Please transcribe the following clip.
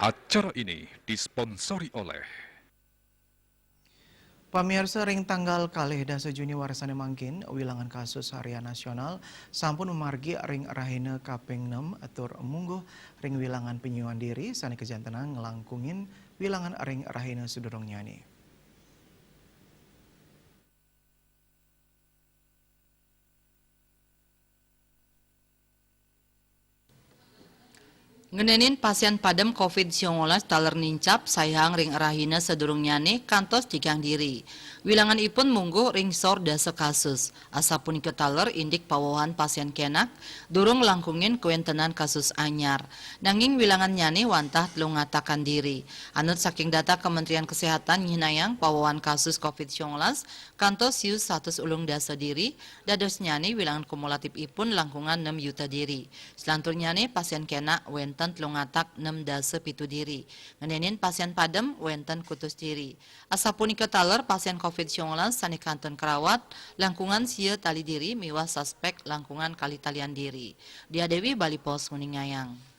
Acara ini disponsori oleh Pamirsa ring tanggal kalih dasa Juni warsane mangkin wilangan kasus harian nasional sampun memargi ring rahina kaping 6 atur mungguh ring wilangan penyuan diri sani kejantenan ngelangkungin wilangan ring rahina sudurung nyani. Ngenenin pasien padem COVID-19 taler nincap sayang ring rahina sedurung nyane kantos dikang diri. Wilangan ipun mungguh ring sor dasa kasus. Asapun ke taler indik pawohan pasien kenak durung langkungin kuentenan kasus anyar. Nanging wilangan nyane wantah telu ngatakan diri. Anut saking data Kementerian Kesehatan nyinayang pawohan kasus COVID-19 kantos sius 100 ulung dasa diri. Dados nyane wilangan kumulatif ipun langkungan 6 juta diri. Selantur nyane pasien kenak wenten telungatak 6 dasa pitu diri. Ngenenin pasien padem wenten kutus diri. Asapunika taler pasien COVID-19 sani kanton kerawat langkungan sia tali diri miwah suspek langkungan kali talian diri. Dia Dewi Bali Pos Nguningayang.